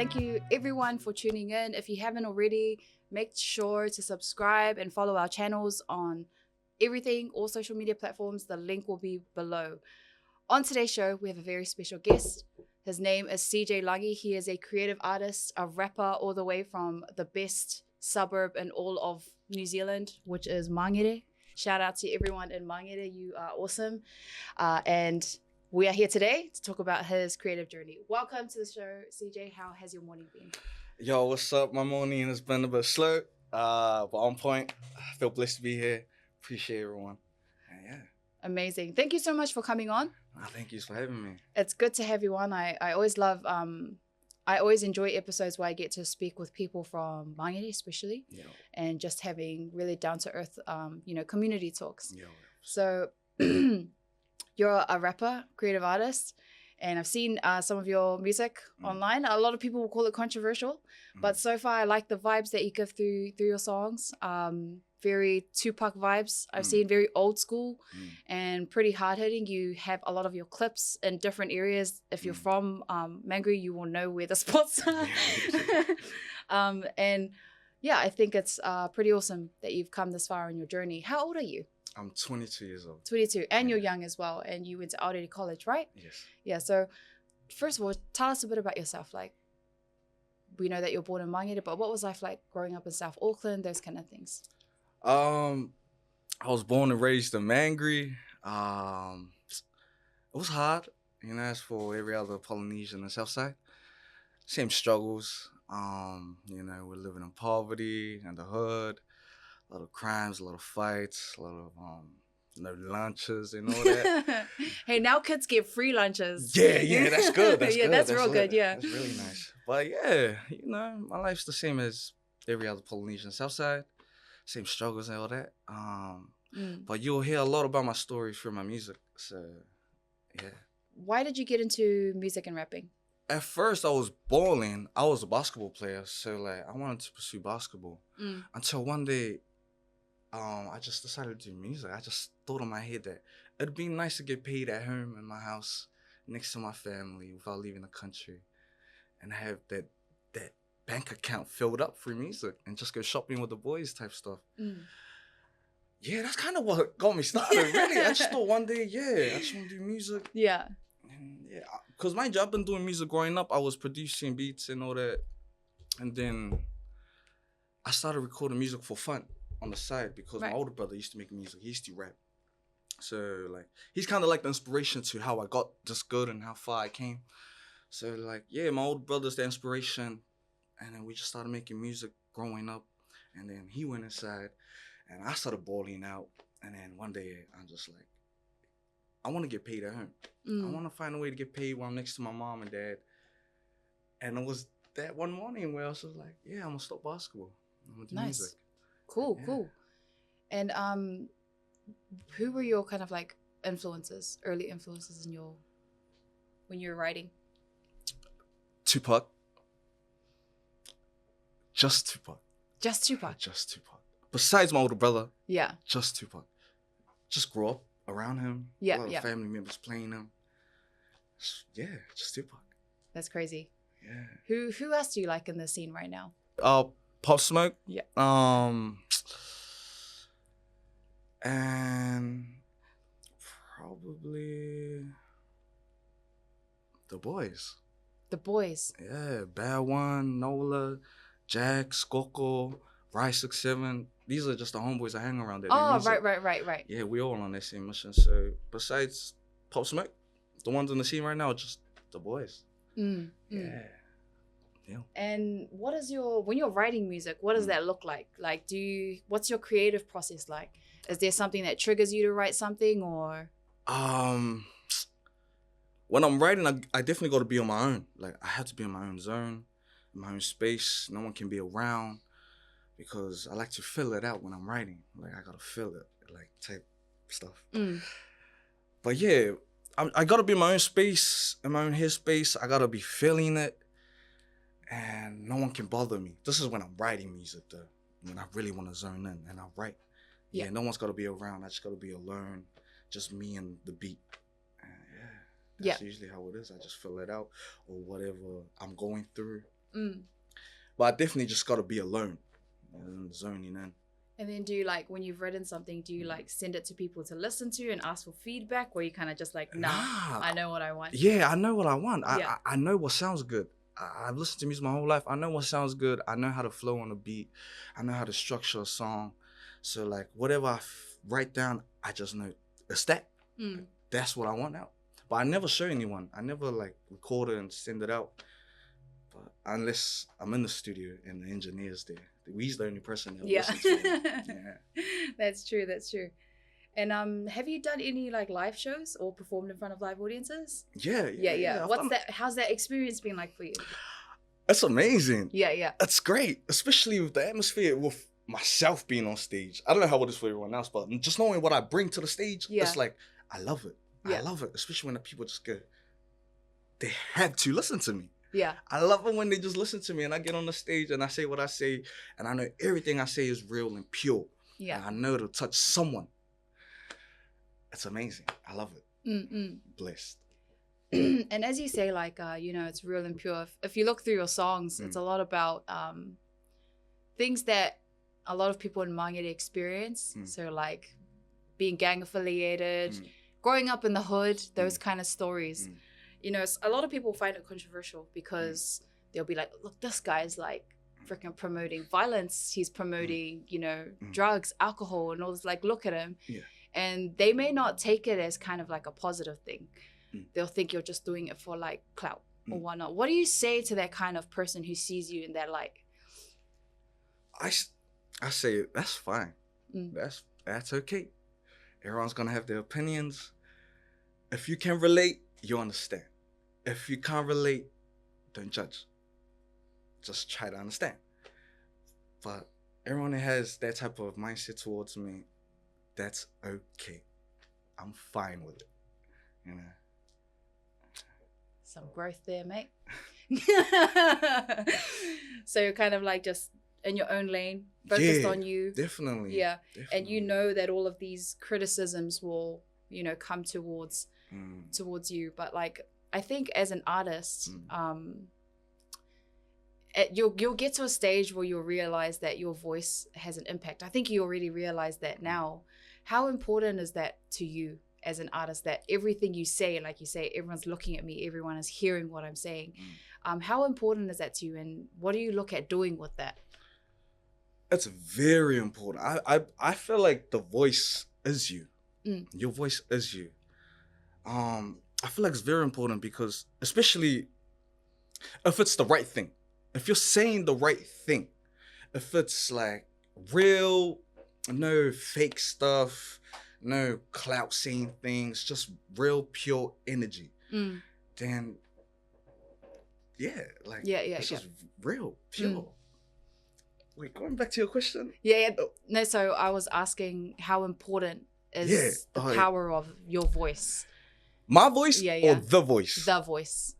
Thank you everyone for tuning in. If you haven't already, make sure to subscribe and follow our channels on everything, all social media platforms. The link will be below. On today's show, we have a very special guest. His name is CeeJ. He is a creative artist, a rapper, all the way from the best suburb in all of New Zealand, which is Mangere. Shout out to everyone in Mangere. You are awesome. And we are here today to talk about his creative journey. Welcome to the show, CeeJ. How has your morning been? Yo, what's up? My morning has been a bit slow, but on point. I feel blessed to be here. Appreciate everyone. And yeah. Amazing. Thank you so much for coming on. Thank you for having me. It's good to have you on. I always love, I always enjoy episodes where I get to speak with people from Mangere especially, and just having really down-to-earth, community talks. So you're a rapper, creative artist, and I've seen some of your music online. A lot of people will call it controversial, but so far I like the vibes that you give through your songs. Very Tupac vibes. I've seen very old school and pretty hard hitting. You have a lot of your clips in different areas. If you're from Mangere, you will know where the spots are. And yeah, I think it's pretty awesome that you've come this far in your journey. How old are you? I'm 22 years old. 22, and you're young as well, and you went to Aorere College, right? Yes. Yeah, so first of all, tell us a bit about yourself. Like, we know that you're born in Mangere, but what was life like growing up in South Auckland, those kind of things? I was born and raised in Mangere. It was hard, as for every other Polynesian in the South Side. Same struggles. We're living in poverty and the hood. A lot of crimes, a lot of fights, a lot of no lunches and all that. Hey, now kids get free lunches. Yeah, that's good. That's good. That's real good. Yeah, that's really nice. But yeah, my life's the same as every other Polynesian South Side. Same struggles and all that. But you'll hear a lot about my story through my music. So yeah. Why did you get into music and rapping? At first, I was balling. I was a basketball player, so I wanted to pursue basketball. Until one day, I just decided to do music. I just thought in my head that it'd be nice to get paid at home in my house, next to my family, without leaving the country, and have that bank account filled up for music and just go shopping with the boys type stuff. Yeah, that's kind of what got me started. Really, I just thought one day, I just want to do music. Yeah. And because mind you, I've been doing music growing up. I was producing beats and all that, and then I started recording music for fun on the side because my older brother used to make music. He used to rap. So he's kind of like the inspiration to how I got this good and how far I came. So my older brother's the inspiration, and then we just started making music growing up, and then he went inside, and I started balling out, and then one day I'm just like, I want to get paid at home. I want to find a way to get paid while I'm next to my mom and dad. And it was that one morning where I was just like, I'm going to stop basketball. I'm going to do music. Cool. And who were your kind of influences, early influences when you were writing? Tupac. Just Tupac. Just Tupac? Just Tupac. Besides my older brother. Yeah. Just Tupac. Just grew up around him. Yeah, a lot of family members playing him. Yeah, just Tupac. That's crazy. Yeah. Who else do you like in the scene right now? Pop Smoke. Yeah. And probably the boys. The boys. Yeah, Bad One, Nola, Jack, Skoko, Rye67. These are just the homeboys I hang around. Oh, right. Yeah, we all on that same mission. So besides Pop Smoke, the ones on the scene right now are just the boys. Yeah. And what is when you're writing music, what does that look like? What's your creative process like? Is there something that triggers you to write something, or? When I'm writing, I definitely got to be on my own. I have to be in my own zone, in my own space. No one can be around because I like to feel it out when I'm writing. I got to feel it, type stuff. But yeah, I got to be in my own space, in my own headspace. I got to be feeling it. And no one can bother me. This is when I'm writing music, though. When I really want to zone in and I write. Yeah, no one's got to be around. I just got to be alone. Just me and the beat. And that's usually how it is. I just fill it out or whatever I'm going through. But I definitely just got to be alone and zoning in. And then do you like, when you've written something, do you like send it to people to listen to and ask for feedback, or you kind of just like, nah, I know what I want? Yeah, I know what I want. Yeah. I know what sounds good. I've listened to music my whole life. I know what sounds good. I know how to flow on a beat. I know how to structure a song. So like whatever I write down, I just know it's that. That's what I want out. But I never show anyone. I never like record it and send it out. But unless I'm in the studio and the engineer's there. We's the only person that listens to it. Yeah. That's true. That's true. And have you done any like live shows or performed in front of live audiences? Yeah. What's that? How's that experience been like for you? It's amazing. Yeah. It's great, especially with the atmosphere with myself being on stage. I don't know how it is for everyone else, but just knowing what I bring to the stage, it's like I love it. I love it, especially when the people just go, they had to listen to me. Yeah. I love it when they just listen to me and I get on the stage and I say what I say and I know everything I say is real and pure. Yeah. And I know it'll touch someone. It's amazing. I love it. Blessed. And as you say, like, it's real and pure. If you look through your songs, it's a lot about things that a lot of people in Mangere experience. So like being gang affiliated, growing up in the hood, those kind of stories. A lot of people find it controversial because they'll be like, look, this guy's like freaking promoting violence. He's promoting, drugs, alcohol, and all this. Like, look at him. Yeah. And they may not take it as kind of like a positive thing. They'll think you're just doing it for like clout or whatnot. What do you say to that kind of person who sees you in that light? I say that's fine. That's okay. Everyone's gonna have their opinions. If you can relate, you understand. If you can't relate, don't judge. Just try to understand. But everyone that has that type of mindset towards me, that's okay. I'm fine with it. Some growth there, mate. So you're kind of like just in your own lane, focused on you. Definitely. Yeah. Definitely. And you know that all of these criticisms will, come towards you. But like, I think as an artist, you'll get to a stage where you'll realize that your voice has an impact. I think you already realize that now. How important is that to you as an artist, that everything you say, like you say, everyone's looking at me, everyone is hearing what I'm saying? How important is that to you, and what do you look at doing with that? It's very important. I feel like the voice is you. Your voice is you. I feel like it's very important because, especially if it's the right thing, if you're saying the right thing, if it's like real, no fake stuff, no clout saying things, just real pure energy, then it's just real pure. Wait, going back to your question? No, so I was asking how important is the power of your voice. My voice or the voice? The voice.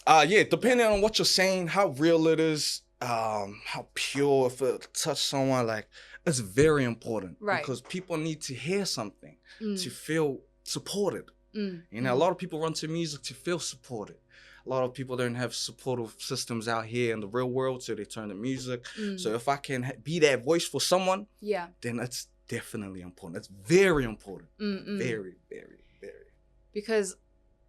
Depending on what you're saying, how real it is, how pure, if it touch someone, like, it's very important. Right. Because people need to hear something to feel supported. A lot of people run to music to feel supported. A lot of people don't have supportive systems out here in the real world, so they turn to music. So if I can be that voice for someone, then it's definitely important. It's very important. Very, very, very. Because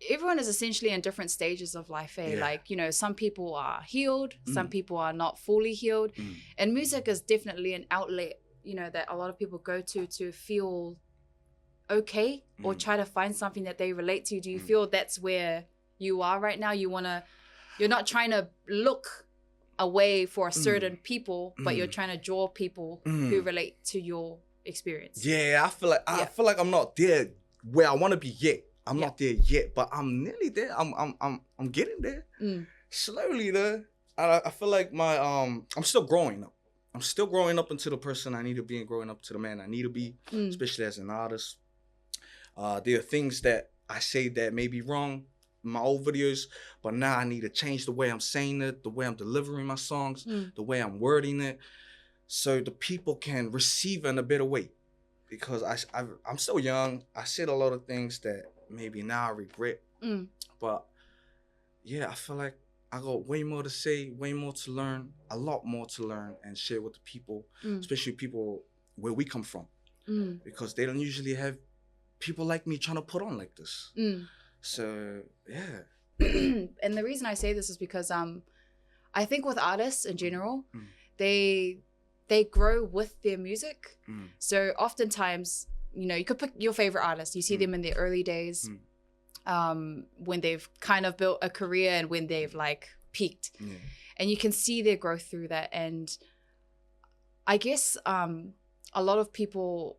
everyone is essentially in different stages of life, eh? Like, some people are healed, some people are not fully healed. And music is definitely an outlet, that a lot of people go to feel okay or try to find something that they relate to. Do you feel that's where you are right now? You're not trying to look away for a certain people, but you're trying to draw people who relate to your experience. I feel like I'm not there where I want to be yet. I'm not there yet, but I'm nearly there. I'm getting there. Slowly there. I feel like I'm still growing up. I'm still growing up into the person I need to be and growing up to the man I need to be, especially as an artist. There are things that I say that may be wrong in my old videos, but now I need to change the way I'm saying it, the way I'm delivering my songs, the way I'm wording it, so the people can receive it in a better way. Because I'm still young. I said a lot of things that maybe now I regret. But I feel like I got way more to say, way more to learn, a lot more to learn and share with the people, especially people where we come from, because they don't usually have people like me trying to put on like this. So yeah. And the reason I say this is because I think with artists in general, they grow with their music. So oftentimes, you know, you could pick your favorite artist. You see them in their early days, when they've kind of built a career and when they've like peaked, and you can see their growth through that. And I guess a lot of people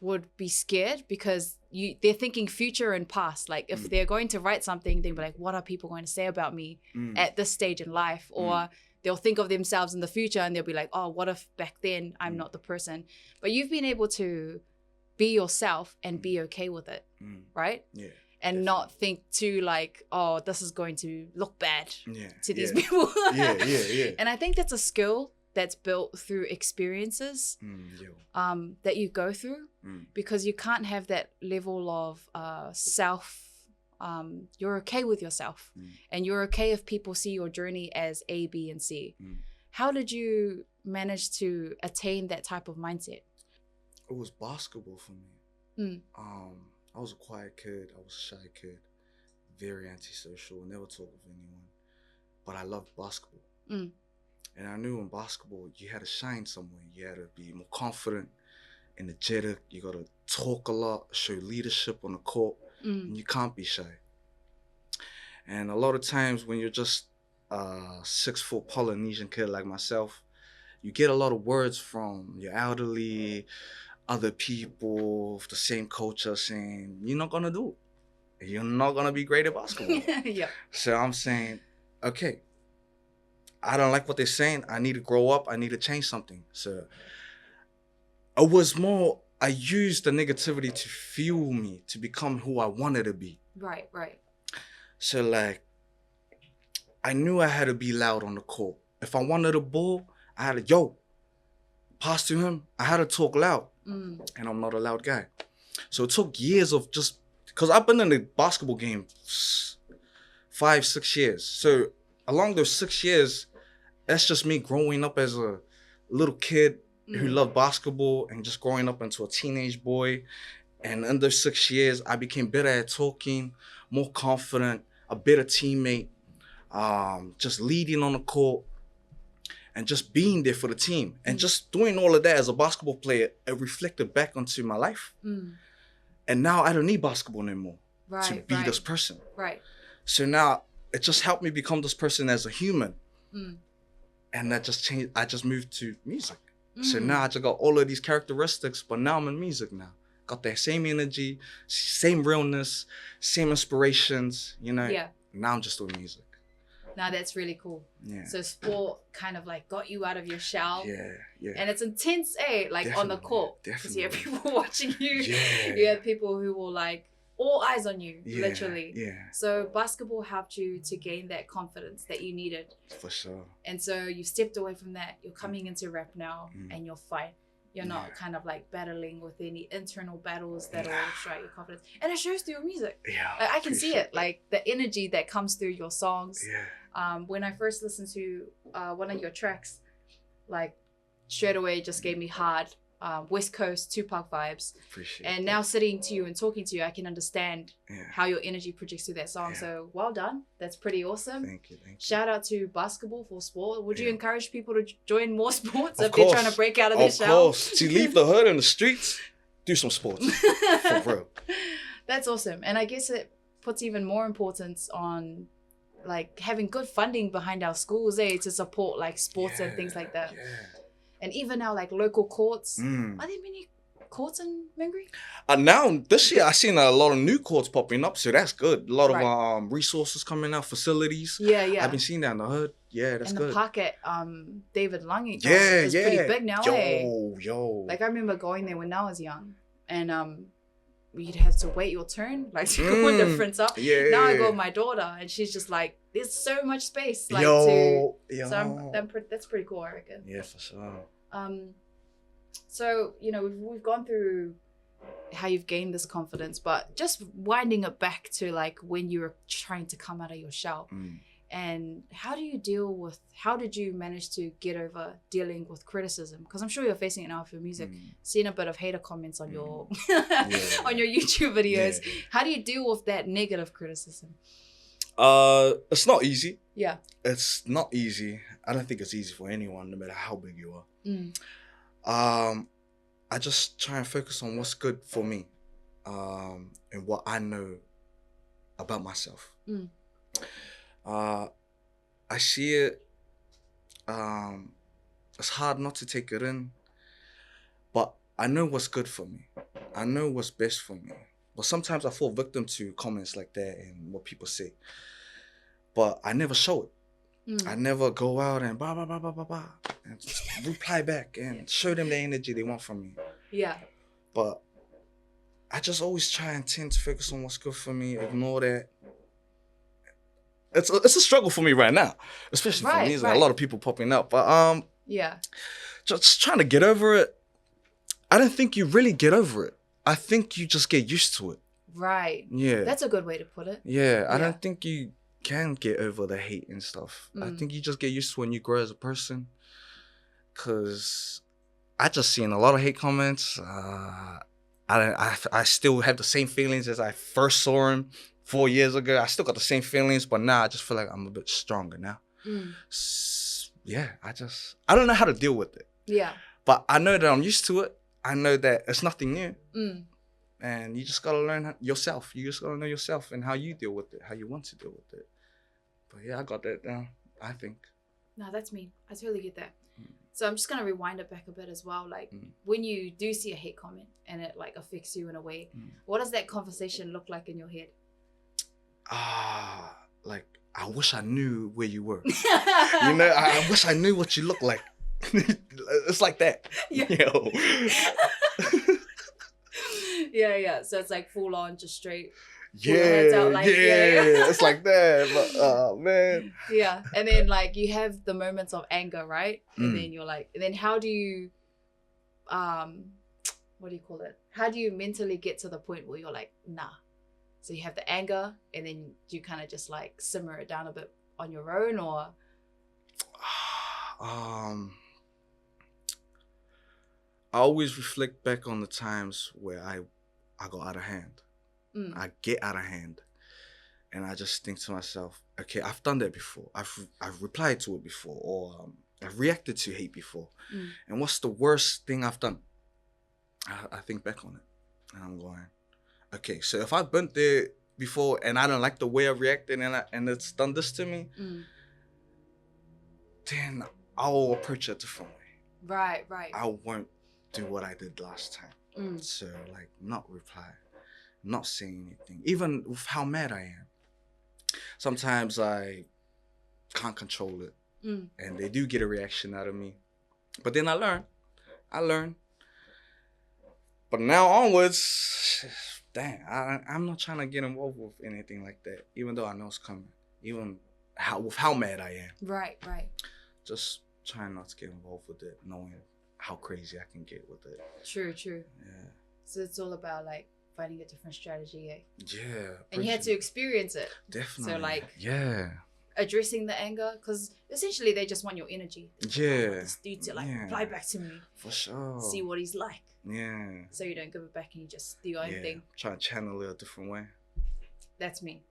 would be scared because they're thinking future and past. Like if they're going to write something, they'll be like, what are people going to say about me at this stage in life? Or they'll think of themselves in the future and they'll be like, oh, what if back then I'm not the person? But you've been able to be yourself and be okay with it, right? Yeah. And definitely. not think too like, oh, this is going to look bad to these yeah. people. Yeah. And I think that's a skill that's built through experiences that you go through, because you can't have that level of self. You're okay with yourself, and you're okay if people see your journey as A, B, and C. How did you manage to attain that type of mindset? It was basketball for me. I was a quiet kid. I was a shy kid, very antisocial, never talk with anyone. But I loved basketball. And I knew in basketball, you had to shine somewhere. You had to be more confident, energetic. You got to talk a lot, show leadership on the court. And you can't be shy. And a lot of times when you're just a 6-foot Polynesian kid like myself, you get a lot of words from your elderly, other people, the same culture saying, you're not going to do it. You're not going to be great at basketball. So I'm saying, okay, I don't like what they're saying. I need to grow up. I need to change something. So it was more, I used the negativity to fuel me to become who I wanted to be. Right. So like, I knew I had to be loud on the court. If I wanted a ball, I had to, pass to him. I had to talk loud. And I'm not a loud guy. So it took years of just, because I've been in the basketball game 5-6 years. So along those 6 years, that's just me growing up as a little kid who loved basketball and just growing up into a teenage boy. And in those 6 years, I became better at talking, more confident, a better teammate, just leading on the court and just being there for the team. And just doing all of that as a basketball player, it reflected back onto my life. And now I don't need basketball anymore to be this person. So now it just helped me become this person as a human. And that just changed. I just moved to music. So now I just got all of these characteristics, but now I'm in music now. Got that same energy, same realness, same inspirations, you know. Now I'm just doing music. Now that's really cool. So sport kind of like got you out of your shell. Yeah. And it's intense, like definitely, on the court. Because you have people watching you. You have people who will like, all eyes on you, literally. So basketball helped you to gain that confidence that you needed. For sure. And so you stepped away from that. You're coming into rap now and you're fine. You're not kind of like battling with any internal battles that will destroy your confidence. And it shows through your music. I can see it, like the energy that comes through your songs. When I first listened to one of your tracks, like straight away just gave me hard West Coast Tupac vibes. And now sitting to you and talking to you, I can understand how your energy projects through that song. So well done. That's pretty awesome. Thank you. Shout out to basketball for sport. Would you encourage people to join more sports if they're trying to break out of their shell? Of course. To leave the hood in the streets, do some sports. For real. That's awesome. And I guess it puts even more importance on like having good funding behind our schools, to support like sports and things like that. And even now, like local courts. Are there many courts in Mangere? Now, this year, I've seen a lot of new courts popping up, so that's good. A lot of resources coming out, facilities. I've been seeing that in the hood. That's good. And the park at David Lange is pretty big now, Like, I remember going there when I was young. And you'd have to wait your turn, like to go in the front up. Now I go with my daughter, and she's just like, there's so much space. Like, so that's pretty cool, I reckon. Yeah, for sure. So, you know, we've gone through how you've gained this confidence, but just winding it back to like when you were trying to come out of your shell, And how did you manage to get over dealing with criticism? Because I'm sure you're facing it now with your music, seeing a bit of hater comments on your on your YouTube videos. Yeah. How do you deal with that negative criticism? It's not easy. Yeah. It's not easy. I don't think it's easy for anyone, no matter how big you are. I just try and focus on what's good for me, and what I know about myself. I see it. It's hard not to take it in, but I know what's good for me. I know what's best for me. But sometimes I fall victim to comments like that and what people say. But I never show it. I never go out and blah, blah, blah, blah, blah, blah, and reply back and show them the energy they want from me. Yeah. But I just always try and tend to focus on what's good for me, ignore that. It's a struggle for me right now, especially for me. There's a lot of people popping up. But yeah, just trying to get over it. I don't think you really get over it. I think you just get used to it. Right. Yeah. That's a good way to put it. Yeah, I don't think you can get over the hate and stuff. I think you just get used to when you grow as a person. Cause I just seen a lot of hate comments. I still have the same feelings as I first saw him 4 years ago. I still got the same feelings, but now I just feel like I'm a bit stronger now. Yeah, I don't know how to deal with it. Yeah. But I know that I'm used to it. I know that it's nothing new. And you just gotta learn yourself. You just gotta know yourself and how you deal with it, how you want to deal with it. But yeah, I got that down, I think. No, that's me. I totally get that. So I'm just gonna rewind it back a bit as well. Like when you do see a hate comment and it like affects you in a way, what does that conversation look like in your head? Like I wish I knew where you were. You know, I wish I knew what you look like. It's like that. Yeah. Yo. Yeah. So it's like full on, just straight. Yeah, like, yeah. It's like that. But man. Yeah, and then like you have the moments of anger, right? And then you're like, and then how do you, what do you call it? How do you mentally get to the point where you're like, nah? So you have the anger, and then you kind of just like simmer it down a bit on your own, or? I always reflect back on the times where I got out of hand. I get out of hand, and I just think to myself, okay, I've done that before. I've replied to it before, or I've reacted to hate before. And what's the worst thing I've done? I think back on it, and I'm going, okay, so if I've been there before and I don't like the way I reacted and it's done this to me, then I'll approach it a different way. Right. I won't do what I did last time. So like not reply, not saying anything, even with how mad I am. Sometimes I can't control it, and they do get a reaction out of me. But then I learn. But now onwards, dang, I'm not trying to get involved with anything like that, even though I know it's coming, even with how mad I am. Right. Just trying not to get involved with it, knowing how crazy I can get with it. True. Yeah. So it's all about like finding a different strategy, eh? Yeah. And you had to experience it. Definitely. So like, yeah, addressing the anger, because essentially they just want your energy. Yeah. This dude to like reply back to me. For sure. See what he's like. Yeah. So you don't give it back and you just do your own thing. Try to channel it a different way. That's me.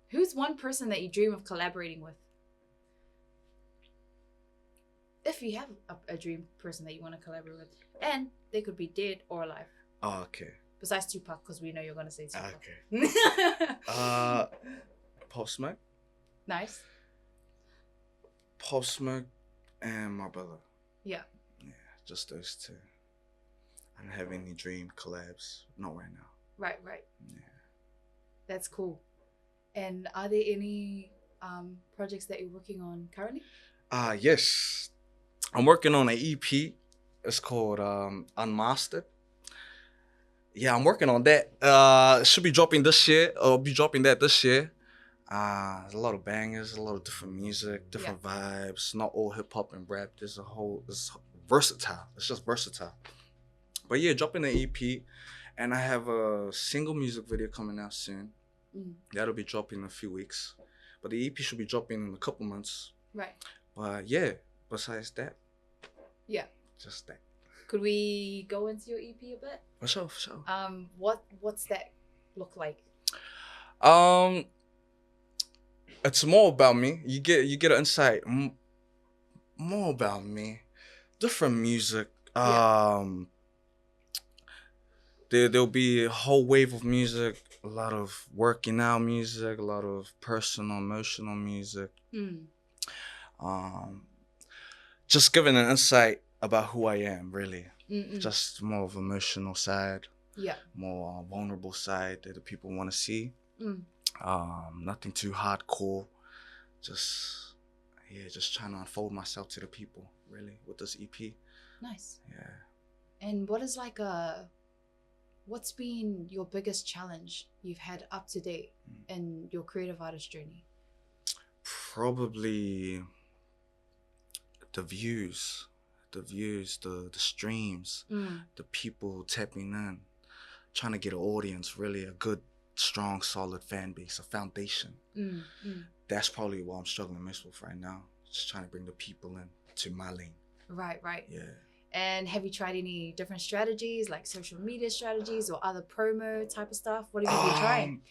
Who's one person that you dream of collaborating with? If you have a dream person that you want to collaborate with, and they could be dead or alive. Oh, okay. Besides Tupac, because we know you're gonna say Tupac. Okay. Pop Smoke. Nice. Pop Smoke and my brother. Yeah. Yeah, just those two. I don't have any dream collabs. Not right now. Right. Yeah. That's cool. And are there any projects that you're working on currently? Yes. I'm working on an EP. It's called Unmastered. Yeah, I'm working on that. It should be dropping this year. I'll be dropping that this year. There's a lot of bangers, a lot of different music, different vibes. Not all hip hop and rap. It's versatile. It's just versatile. But yeah, dropping an EP, and I have a single music video coming out soon. That'll be dropping in a few weeks. but the EP should be dropping in a couple months. Right. But yeah, besides that, yeah, just that. Could we go into your EP a bit? For sure, for sure. What's that look like? It's more about me. You get an insight more about me. Different music. There'll be a whole wave of music, a lot of working out music, a lot of personal, emotional music. Just giving an insight about who I am, really. Just more of emotional side. Yeah. More vulnerable side that the people want to see. Nothing too hardcore. Just trying to unfold myself to the people, really, with this EP. Nice. Yeah. And what is what's been your biggest challenge you've had up to date in your creative artist journey? Probably the views, the streams, the people tapping in, trying to get an audience, really a good, strong, solid fan base, a foundation. That's probably what I'm struggling most with right now. Just trying to bring the people in to my lane. Right. Yeah. And have you tried any different strategies, like social media strategies or other promo type of stuff? What have you been trying?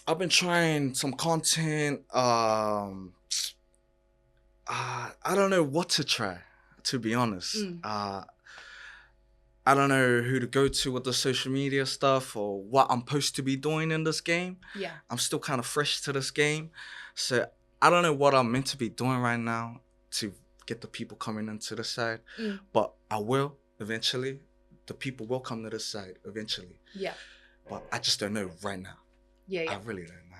I've been trying some content. I don't know what to try, to be honest. I don't know who to go to with the social media stuff or what I'm supposed to be doing in this game. Yeah. I'm still kind of fresh to this game. So I don't know what I'm meant to be doing right now to get the people coming into the side. But I will eventually. The people will come to this side eventually. Yeah. But I just don't know right now. Yeah. I really don't know.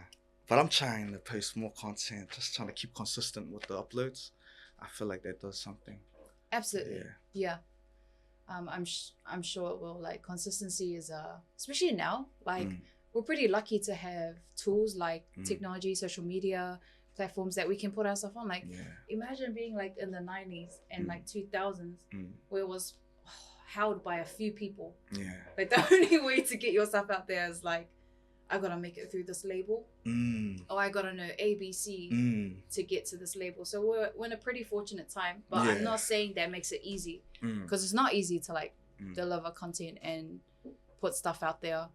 But I'm trying to post more content, just trying to keep consistent with the uploads. I feel like that does something. Absolutely. Yeah. I'm sure it will. Like, consistency is especially now, like we're pretty lucky to have tools like technology, social media platforms that we can put ourselves on. Like, imagine being like in the 90s and like 2000s where it was held by a few people. Yeah. Like, the only way to get yourself out there is like, I gotta make it through this label, or I gotta know ABC to get to this label. So we're in a pretty fortunate time, but I'm not saying that makes it easy, because it's not easy to like deliver content and put stuff out there,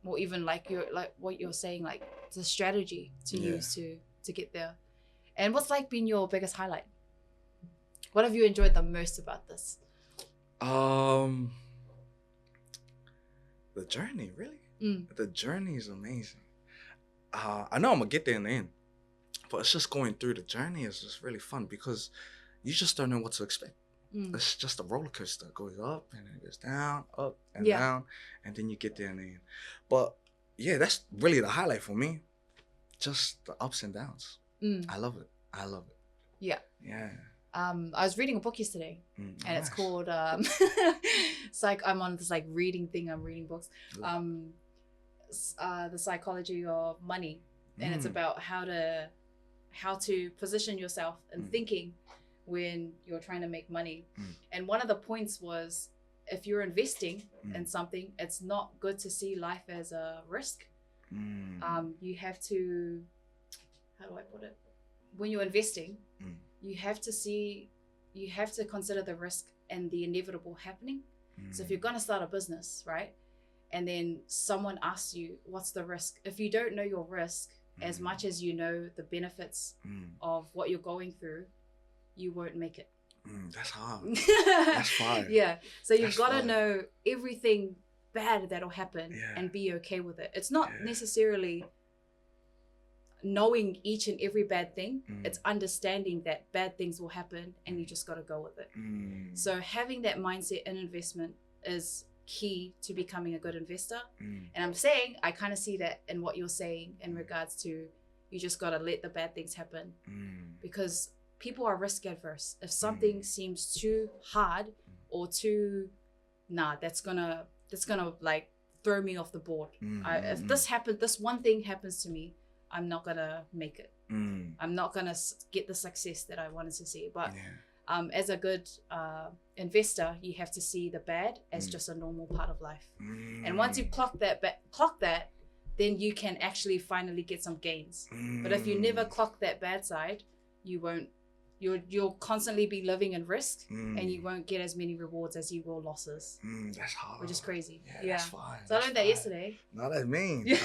or even like what you're saying, like the strategy to use to get there. And what's like been your biggest highlight? What have you enjoyed the most about this? The journey, really. The journey is amazing. I know I'm gonna get there in the end, but it's just going through the journey is just really fun because you just don't know what to expect. It's just a roller coaster. It goes up and it goes down, up and down, and then you get there in the end. But yeah, that's really the highlight for me. Just the ups and downs. I love it. Yeah. Yeah. I was reading a book yesterday, and it's called it's like I'm on this like reading thing. I'm reading books. The Psychology of Money, and it's about how to position yourself in thinking when you're trying to make money. And one of the points was, if you're investing in something, it's not good to see life as a risk. You have to, how do I put it? When you're investing, you have to consider the risk and the inevitable happening. So if you're going to start a business, right? And then someone asks you, what's the risk? If you don't know your risk as much as you know the benefits of what you're going through, you won't make it. That's hard. That's fine. Yeah. So you've got to know everything bad that'll happen and be okay with it. It's not necessarily knowing each and every bad thing. It's understanding that bad things will happen and you just got to go with it. So having that mindset in investment is key to becoming a good investor. And I'm saying, I kind of see that in what you're saying in regards to, you just got to let the bad things happen, because people are risk adverse. If something seems too hard or too, that's gonna like throw me off the board. If this one thing happens to me, I'm not gonna make it. I'm not gonna get the success that I wanted to see. But as a good investor, you have to see the bad as just a normal part of life. And once you clock that, then you can actually finally get some gains. But if you never clock that bad side, you won't. You'll constantly be living in risk, and you won't get as many rewards as you will losses. That's hard. Which is crazy. Yeah. That's fine. So I learned that yesterday. No, that's mean. No,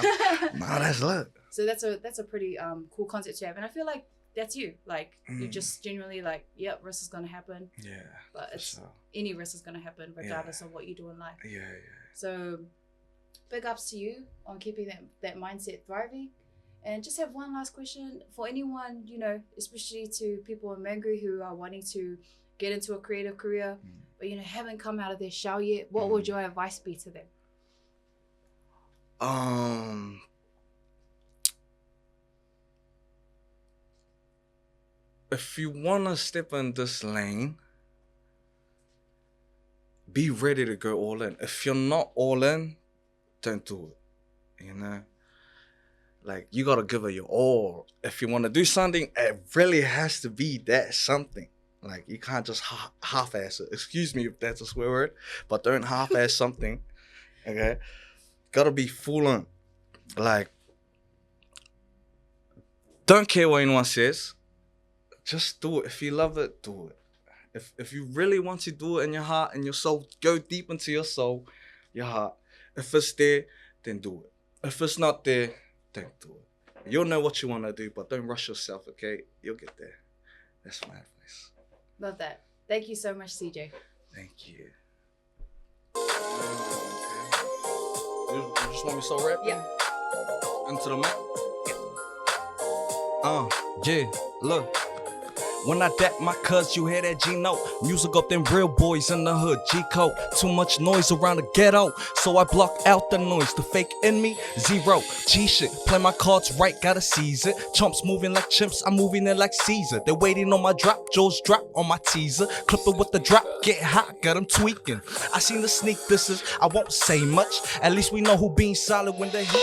that's lit. So that's a pretty cool concept to have, and I feel like that's you. Like you just genuinely like, yep, risk is gonna happen. Yeah. But it's any risk is gonna happen regardless of what you do in life. Yeah. So big ups to you on keeping that mindset thriving. And just have one last question for anyone, you know, especially to people in Mangere who are wanting to get into a creative career, but, you know, haven't come out of their shell yet. What would your advice be to them? If you want to step in this lane, be ready to go all in. If you're not all in, don't do it, you know? Like, you got to give it your all. If you want to do something, it really has to be that something. Like, you can't just half-ass it. Excuse me if that's a swear word, but don't half-ass something, okay? Got to be full on. Like, don't care what anyone says. Just do it. If you love it, do it. If you really want to do it in your heart and your soul, go deep into your soul, your heart. If it's there, then do it. If it's not there, don't do it. You'll know what you want to do, but don't rush yourself, okay? You'll get there. That's my advice. Love that. Thank you so much, CeeJ. Thank you. You just want me so rap? Yeah. Into the mic? Yeah, look. When I dap my cuz, you hear that G-note. Music up them real boys in the hood, G-code. Too much noise around the ghetto, so I block out the noise. The fake in me, zero. G-shit, play my cards right, gotta seize it. Chumps moving like chimps, I'm moving it like Caesar. They waiting on my drop, Joe's drop on my teaser. Clip it with the drop, get hot, got them tweaking. I seen the sneak disses, I won't say much. At least we know who being solid when they hit.